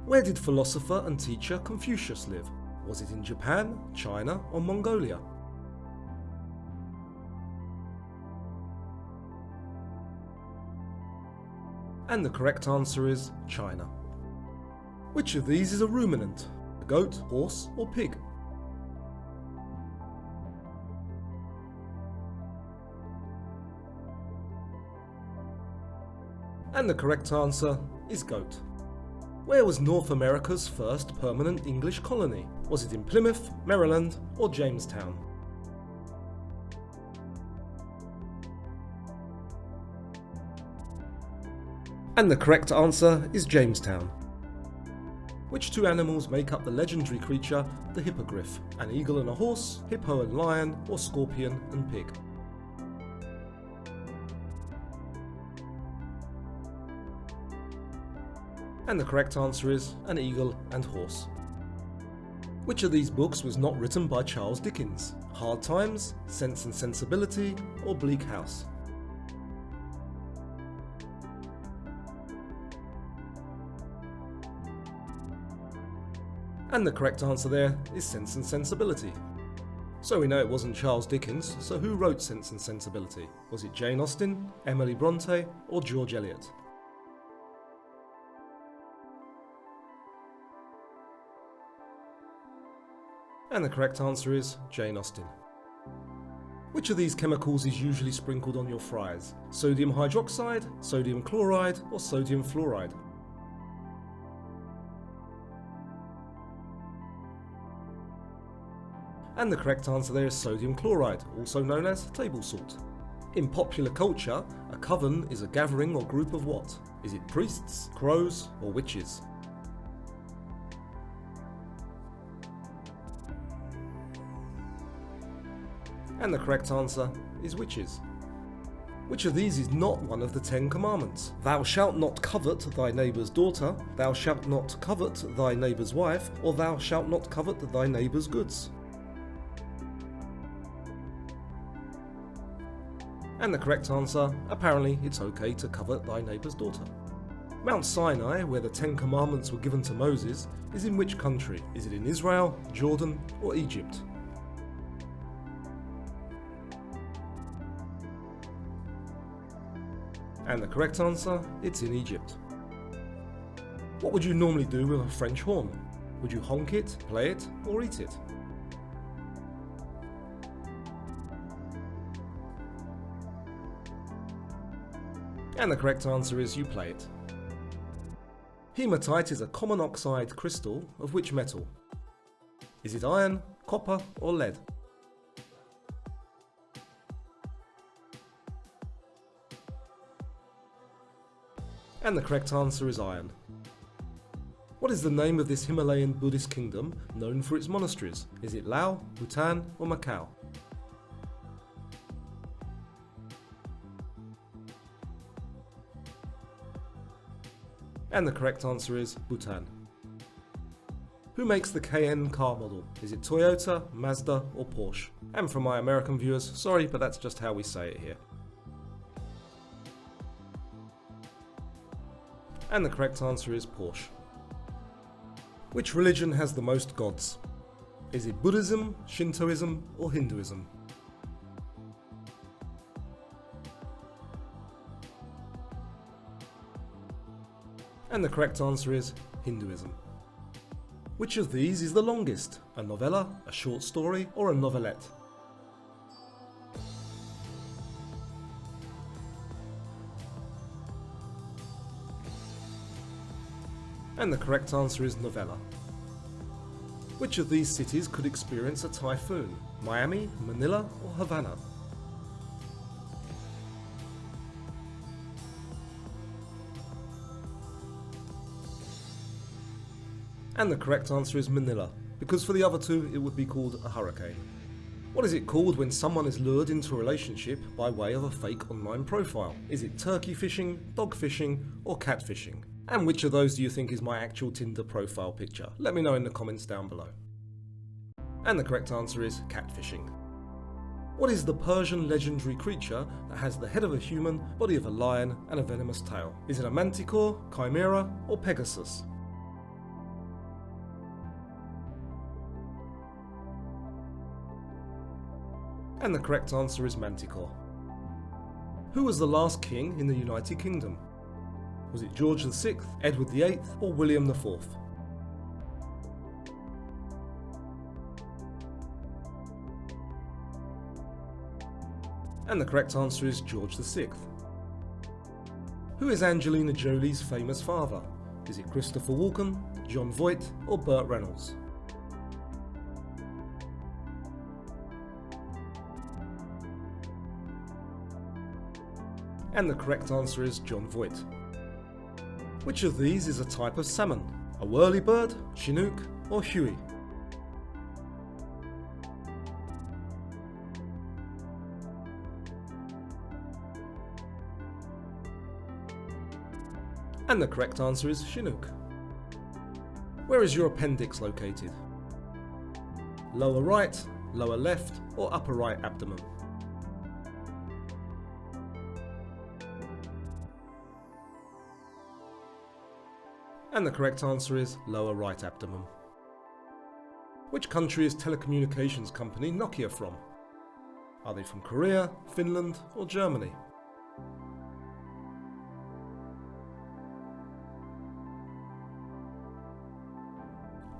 Where did philosopher and teacher Confucius live? Was it in Japan, China, or Mongolia? And the correct answer is China. Which of these is a ruminant? A goat, horse, or pig? And the correct answer is goat. Where was North America's first permanent English colony? Was it in Plymouth, Maryland, or Jamestown? And the correct answer is Jamestown. Which two animals make up the legendary creature, the hippogriff? An eagle and a horse, hippo and lion, or scorpion and pig? And the correct answer is an eagle and horse. Which of these books was not written by Charles Dickens? Hard Times, Sense and Sensibility, or Bleak House? And the correct answer there is Sense and Sensibility. So we know it wasn't Charles Dickens, so who wrote Sense and Sensibility? Was it Jane Austen, Emily Bronte, or George Eliot? And the correct answer is Jane Austen. Which of these chemicals is usually sprinkled on your fries? Sodium hydroxide, sodium chloride, or sodium fluoride? And the correct answer there is sodium chloride, also known as table salt. In popular culture, a coven is a gathering or group of what? Is it priests, crows, or witches? And the correct answer is witches. Which of these is not one of the 10 commandments? Thou shalt not covet thy neighbour's daughter, thou shalt not covet thy neighbour's wife, or thou shalt not covet thy neighbour's goods. And the correct answer, apparently it's okay to covet thy neighbour's daughter. Mount Sinai, where the 10 commandments were given to Moses, is in which country? Is it in Israel, Jordan, or Egypt? And the correct answer, it's in Egypt. What would you normally do with a French horn? Would you honk it, play it, or eat it? And the correct answer is you play it. Hematite is a common oxide crystal of which metal? Is it iron, copper, or lead? And the correct answer is iron. What is the name of this Himalayan Buddhist kingdom known for its monasteries? Is it Laos, Bhutan, or Macau? And the correct answer is Bhutan. Who makes the Cayenne car model? Is it Toyota, Mazda, or Porsche? And for my American viewers, sorry, but that's just how we say it here. And the correct answer is Porsche. Which religion has the most gods? Is it Buddhism, Shintoism, or Hinduism? And the correct answer is Hinduism. Which of these is the longest? A novella, a short story, or a novelette? And the correct answer is novella. Which of these cities could experience a typhoon? Miami, Manila, or Havana? And the correct answer is Manila, because for the other two it would be called a hurricane. What is it called when someone is lured into a relationship by way of a fake online profile? Is it turkey fishing, dog fishing, or catfishing? And which of those do you think is my actual Tinder profile picture? Let me know in the comments down below. And the correct answer is catfishing. What is the Persian legendary creature that has the head of a human, body of a lion, and a venomous tail? Is it a manticore, chimera, or Pegasus? And the correct answer is Manticore. Who was the last king in the United Kingdom? Was it George VI, Edward VIII, or William IV? And the correct answer is George VI. Who is Angelina Jolie's famous father? Is it Christopher Walken, Jon Voight, or Burt Reynolds? And the correct answer is Jon Voight. Which of these is a type of salmon? A whirlybird, chinook, or huey? And the correct answer is chinook. Where is your appendix located? Lower right, lower left, or upper right abdomen? And the correct answer is lower right abdomen. Which country is telecommunications company Nokia from? Are they from Korea, Finland, or Germany?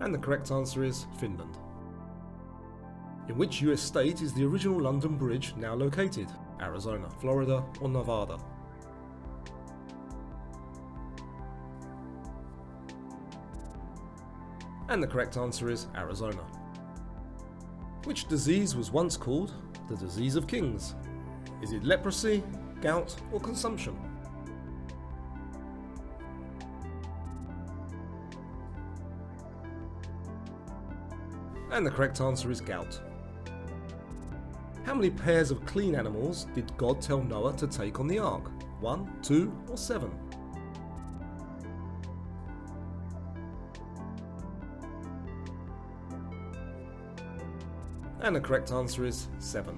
And the correct answer is Finland. In which US state is the original London Bridge now located? Arizona, Florida, or Nevada? And the correct answer is Arizona. Which disease was once called the disease of kings? Is it leprosy, gout, or consumption? And the correct answer is gout. How many pairs of clean animals did God tell Noah to take on the ark? 1, 2, or 7? And the correct answer is 7.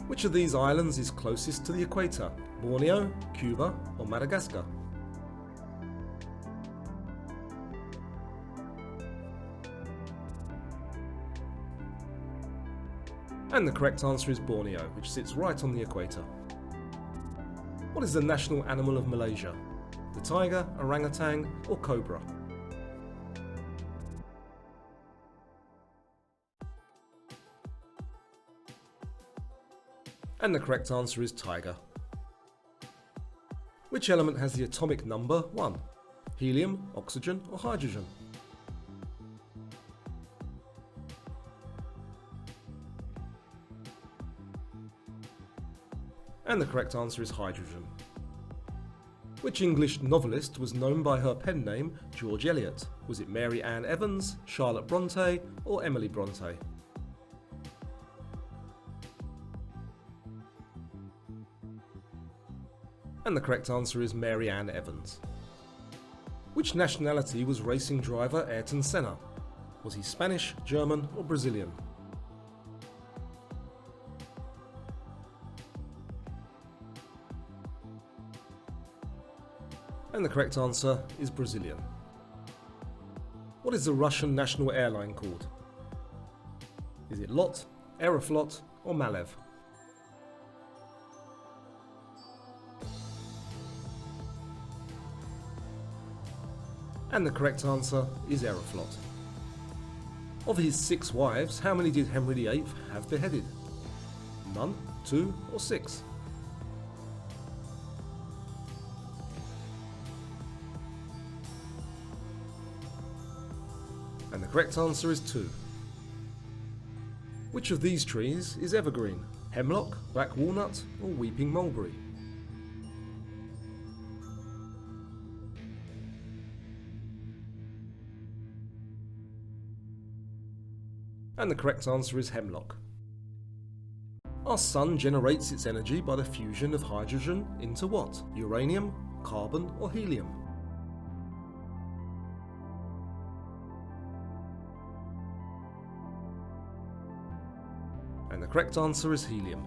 Which of these islands is closest to the equator? Borneo, Cuba, or Madagascar? And the correct answer is Borneo, which sits right on the equator. What is the national animal of Malaysia? The tiger, orangutan, or cobra? And the correct answer is tiger. Which element has the atomic number 1? Helium, oxygen, or hydrogen? And the correct answer is hydrogen. Which English novelist was known by her pen name George Eliot? Was it Mary Ann Evans, Charlotte Bronte, or Emily Bronte? And the correct answer is Mary Ann Evans. Which nationality was racing driver Ayrton Senna? Was he Spanish, German, or Brazilian? And the correct answer is Brazilian. What is the Russian national airline called? Is it LOT, Aeroflot, or Malev? And the correct answer is Aeroflot. Of his 6 wives, how many did Henry VIII have beheaded? None, 2, or 6? And the correct answer is 2. Which of these trees is evergreen? Hemlock, black walnut, or weeping mulberry? And the correct answer is hemlock. Our sun generates its energy by the fusion of hydrogen into what? Uranium, carbon, or helium? And the correct answer is helium.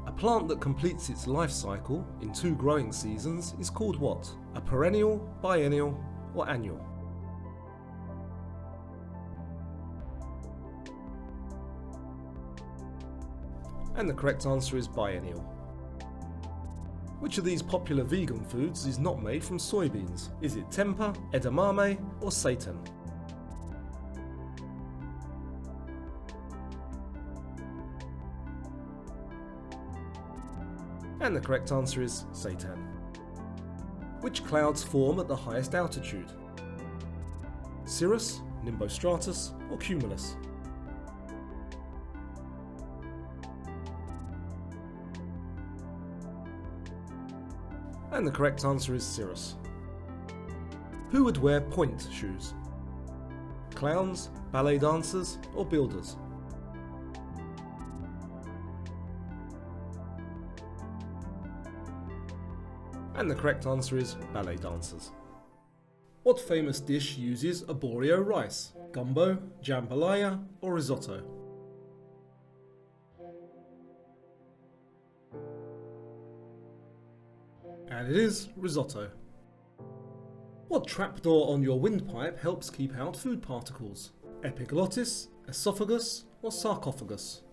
A plant that completes its life cycle in 2 growing seasons is called what? A perennial, biennial, or annual? And the correct answer is biennial. Which of these popular vegan foods is not made from soybeans? Is it tempeh, edamame, or seitan? And the correct answer is seitan. Which clouds form at the highest altitude? Cirrus, nimbostratus, or cumulus? And the correct answer is cirrus. Who would wear point shoes? Clowns, ballet dancers, or builders? And the correct answer is ballet dancers. What famous dish uses arborio rice? Gumbo, jambalaya, or risotto? And it is risotto. What trapdoor on your windpipe helps keep out food particles? Epiglottis, esophagus, or sarcophagus?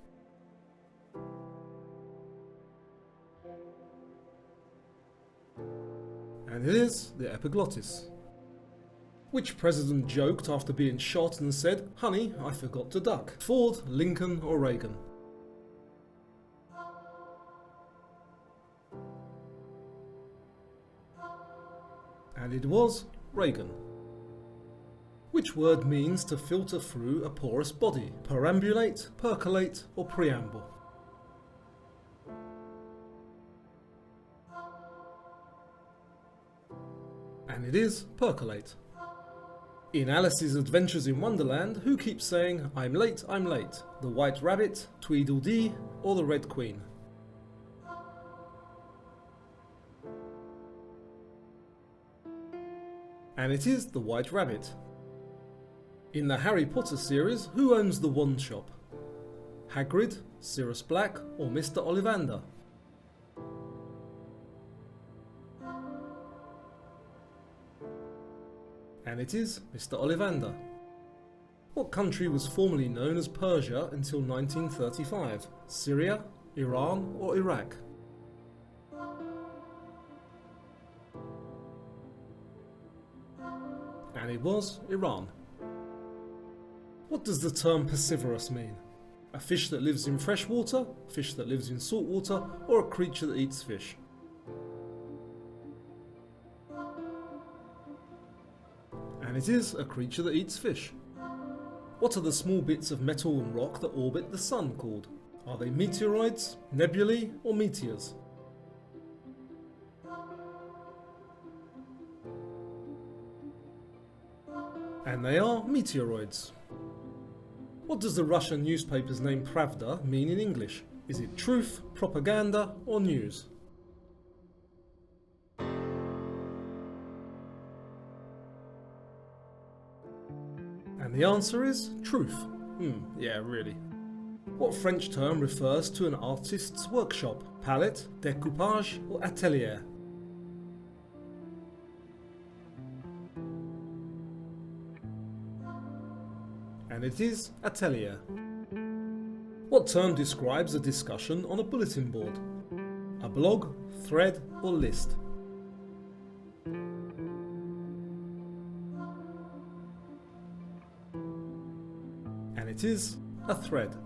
And it is the epiglottis. Which president joked after being shot and said, "Honey, I forgot to duck"? Ford, Lincoln, or Reagan? And it was Reagan. Which word means to filter through a porous body? Perambulate, percolate, or preamble? And it is percolate. In Alice's Adventures in Wonderland, who keeps saying, "I'm late, I'm late"? The White Rabbit, Tweedledee, or the Red Queen? And it is the White Rabbit. In the Harry Potter series, who owns the wand shop? Hagrid, Sirius Black, or Mr. Ollivander? And it is Mr. Ollivander. What country was formerly known as Persia until 1935? Syria, Iran, or Iraq? And it was Iran. What does the term piscivorous mean? A fish that lives in fresh water, a fish that lives in salt water, or a creature that eats fish? And it is a creature that eats fish. What are the small bits of metal and rock that orbit the Sun called? Are they meteoroids, nebulae, or meteors? And they are meteoroids. What does the Russian newspaper's name Pravda mean in English? Is it truth, propaganda, or news? And the answer is truth. Yeah, really. What French term refers to an artist's workshop? Palette, découpage, or atelier? And it is atelier. What term describes a discussion on a bulletin board? A blog, thread, or list? And it is a thread.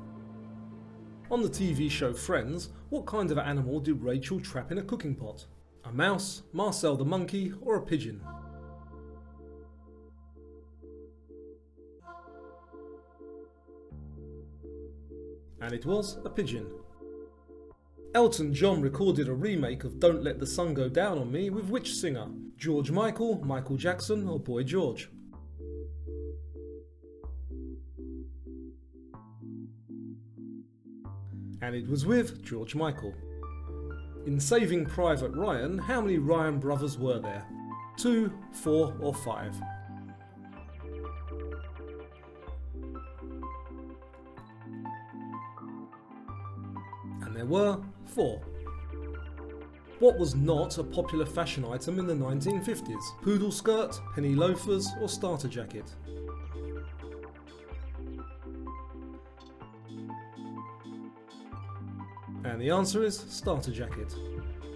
On the TV show Friends, what kind of animal did Rachel trap in a cooking pot? A mouse, Marcel the monkey, or a pigeon? And it was a pigeon. Elton John recorded a remake of Don't Let the Sun Go Down on Me with which singer? George Michael, Michael Jackson, or Boy George? And it was with George Michael. In Saving Private Ryan, how many Ryan brothers were there? 2, 4, or 5? And there were 4. What was not a popular fashion item in the 1950s? Poodle skirt, penny loafers, or starter jacket? And the answer is starter jacket.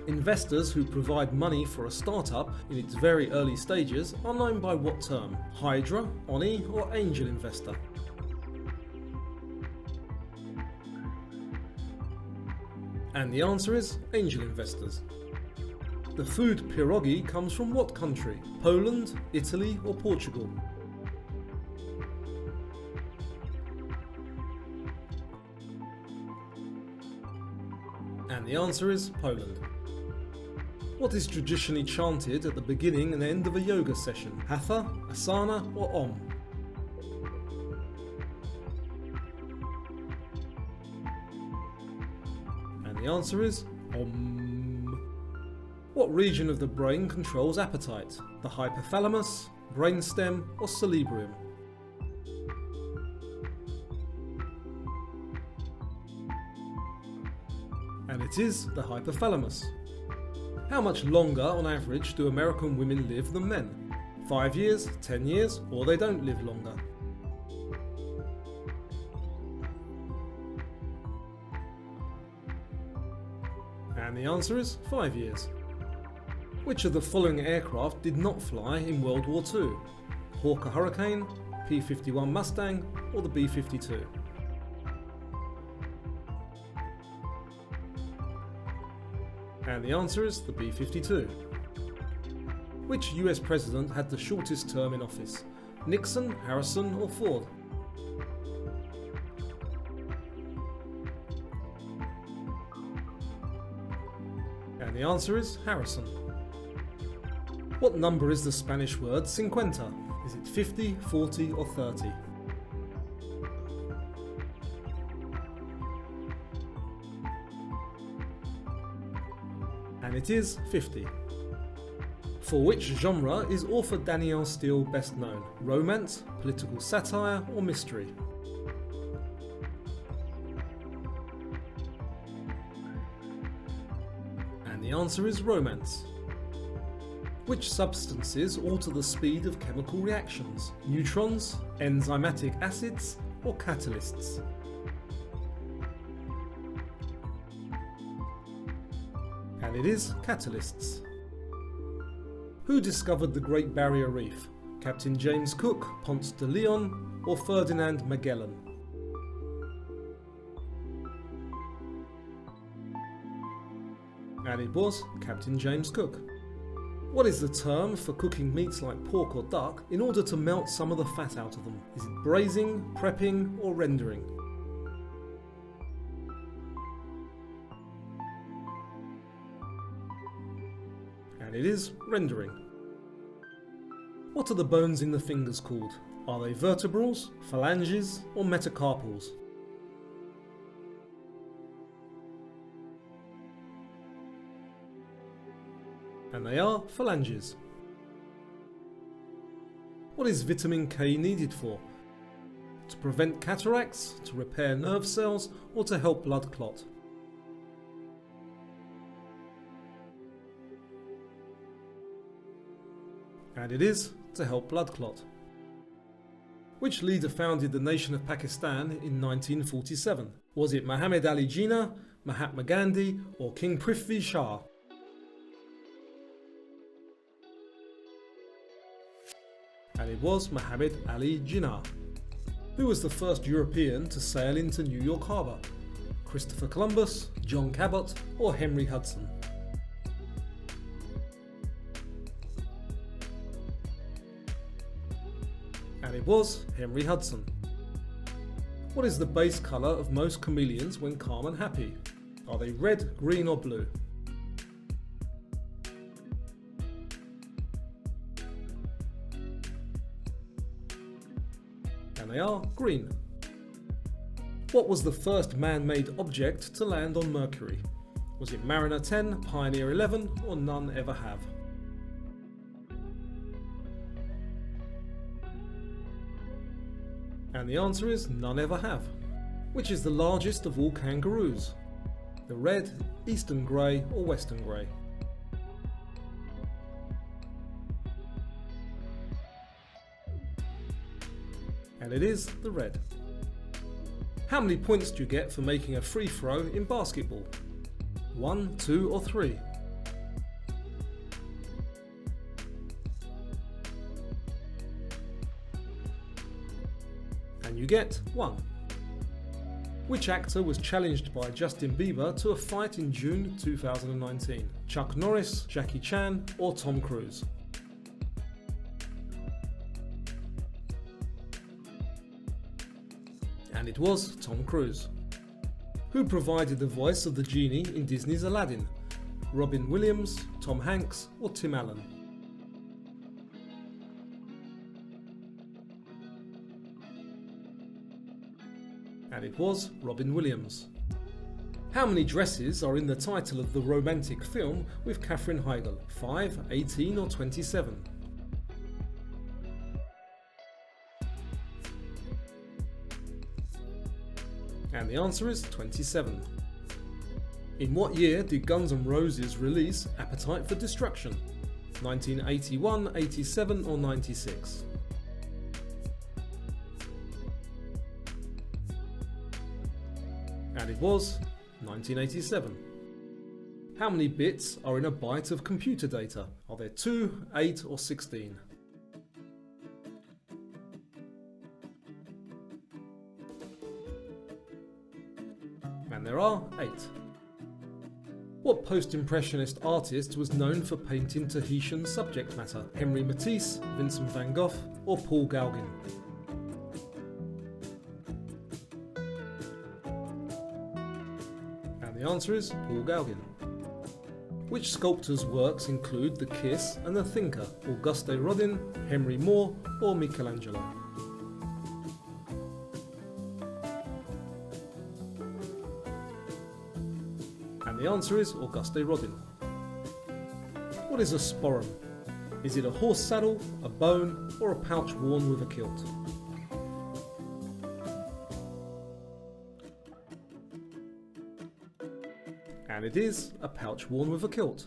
Investors who provide money for a startup in its very early stages are known by what term? Hydra, Oni, or angel investor? And the answer is angel investors. The food pierogi comes from what country? Poland, Italy, or Portugal? And the answer is Poland. What is traditionally chanted at the beginning and end of a yoga session? Hatha, Asana, or Om? And the answer is Om. What region of the brain controls appetite? The hypothalamus, brainstem, or cerebrium? And it is the hypothalamus. How much longer on average do American women live than men? 5 years, 10 years, or they don't live longer? And the answer is 5 years. Which of the following aircraft did not fly in World War II? Hawker Hurricane, P-51 Mustang, or the B-52? And the answer is the B-52. Which US president had the shortest term in office? Nixon, Harrison, or Ford? And the answer is Harrison. What number is the Spanish word cincuenta? Is it 50, 40, or 30? And it is 50. For which genre is author Danielle Steele best known? Romance, political satire, or mystery? And the answer is romance. Which substances alter the speed of chemical reactions? Neutrons, enzymatic acids, or catalysts? And it is catalysts. Who discovered the Great Barrier Reef? Captain James Cook, Ponce de Leon, or Ferdinand Magellan? And it was Captain James Cook. What is the term for cooking meats like pork or duck in order to melt some of the fat out of them? Is it braising, prepping, or rendering? And it is rendering. What are the bones in the fingers called? Are they vertebrals, phalanges, or metacarpals? And they are phalanges. What is vitamin K needed for? To prevent cataracts, to repair nerve cells, or to help blood clot? And it is to help blood clot. Which leader founded the nation of Pakistan in 1947? Was it Muhammad Ali Jinnah, Mahatma Gandhi, or King Prithvi Shah? And it was Muhammad Ali Jinnah. Who was the first European to sail into New York Harbour? Christopher Columbus, John Cabot, or Henry Hudson? And it was Henry Hudson. What is the base colour of most chameleons when calm and happy? Are they red, green, or blue? And they are green. What was the first man-made object to land on Mercury? Was it Mariner 10, Pioneer 11, or none ever have? And the answer is none ever have. Which is the largest of all kangaroos? The red, eastern grey, or western grey? And it is the red. How many points do you get for making a free throw in basketball? 1, 2 or 3? And you get 1. Which actor was challenged by Justin Bieber to a fight in June 2019? Chuck Norris, Jackie Chan or Tom Cruise? And it was Tom Cruise. Who provided the voice of the genie in Disney's Aladdin? Robin Williams, Tom Hanks or Tim Allen? And it was Robin Williams. How many dresses are in the title of the romantic film with Katherine Heigl? 5, 18 or 27? And the answer is 27. In what year did Guns N' Roses release Appetite for Destruction? 1981, 87 or 96? And it was 1987. How many bits are in a byte of computer data? Are there 2, 8 or 16? And there are 8. What post-impressionist artist was known for painting Tahitian subject matter? Henri Matisse, Vincent van Gogh or Paul Gauguin? And the answer is Paul Gauguin. Which sculptor's works include The Kiss and The Thinker? Auguste Rodin, Henry Moore or Michelangelo? And the answer is Auguste Rodin. What is a sporran? Is it a horse saddle, a bone or a pouch worn with a kilt? And it is a pouch worn with a kilt.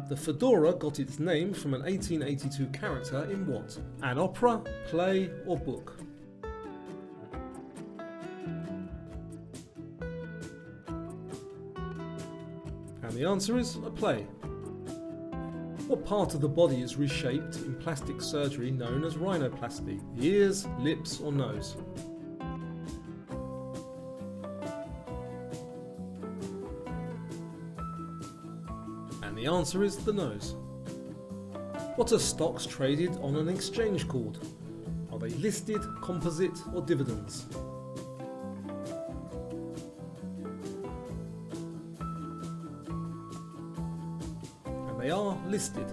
The fedora got its name from an 1882 character in what? An opera, play or book? And the answer is a play. What part of the body is reshaped in plastic surgery known as rhinoplasty? The ears, lips or nose? And the answer is the nose. What are stocks traded on an exchange called? Are they listed, composite or dividends? And they are listed.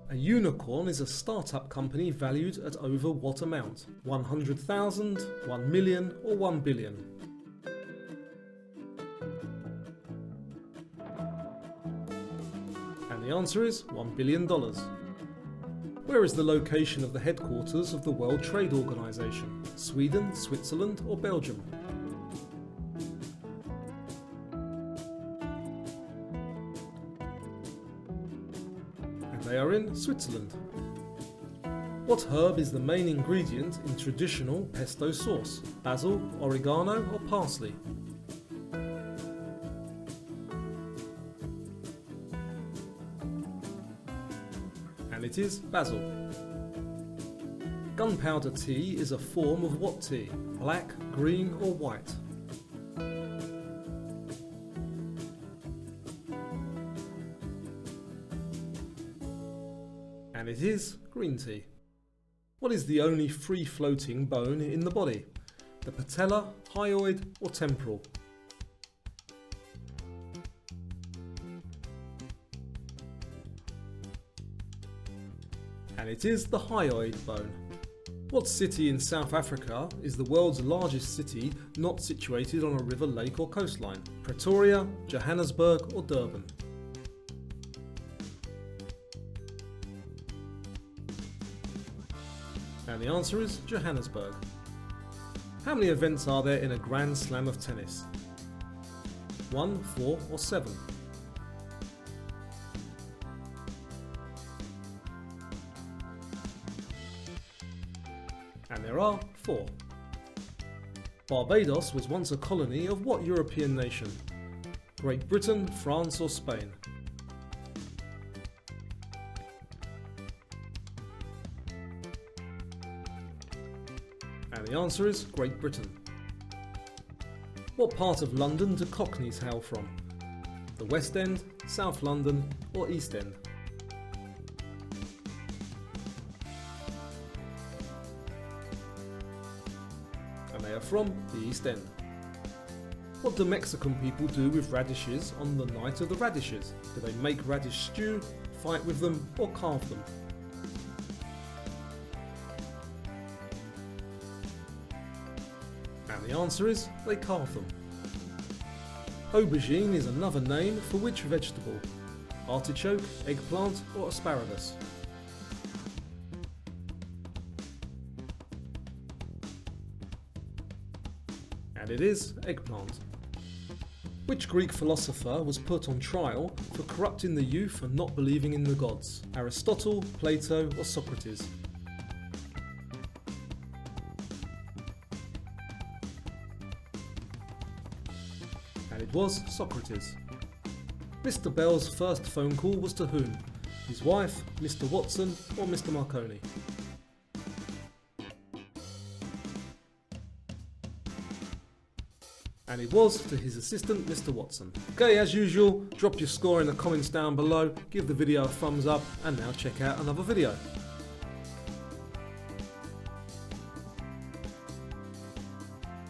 A unicorn is a startup company valued at over what amount? 100,000, 1 million or 1 billion? And the answer is $1 billion. Where is the location of the headquarters of the World Trade Organization? Sweden, Switzerland or Belgium? And they are in Switzerland. What herb is the main ingredient in traditional pesto sauce? Basil, oregano or parsley? And it is basil. Gunpowder tea is a form of what tea? Black, green or white? And it is green tea. What is the only free-floating bone in the body? The patella, hyoid or temporal? And it is the hyoid bone. What city in South Africa is the world's largest city not situated on a river, lake or coastline? Pretoria, Johannesburg or Durban? And the answer is Johannesburg. How many events are there in a Grand Slam of tennis? 1, 4 or 7? And there are 4. Barbados was once a colony of what European nation? Great Britain, France or Spain? And the answer is Great Britain. What part of London do Cockneys hail from? The West End, South London or East End? And they are from the East End. What do Mexican people do with radishes on the night of the radishes? Do they make radish stew, fight with them or carve them? And the answer is they carve them. Aubergine is another name for which vegetable? Artichoke, eggplant or asparagus? And it is eggplant. Which Greek philosopher was put on trial for corrupting the youth and not believing in the gods? Aristotle, Plato or Socrates? And it was Socrates. Mr. Bell's first phone call was to whom? His wife, Mr. Watson or Mr. Marconi? And it was to his assistant, Mr. Watson. Okay, as usual, drop your score in the comments down below, give the video a thumbs up, and now check out another video.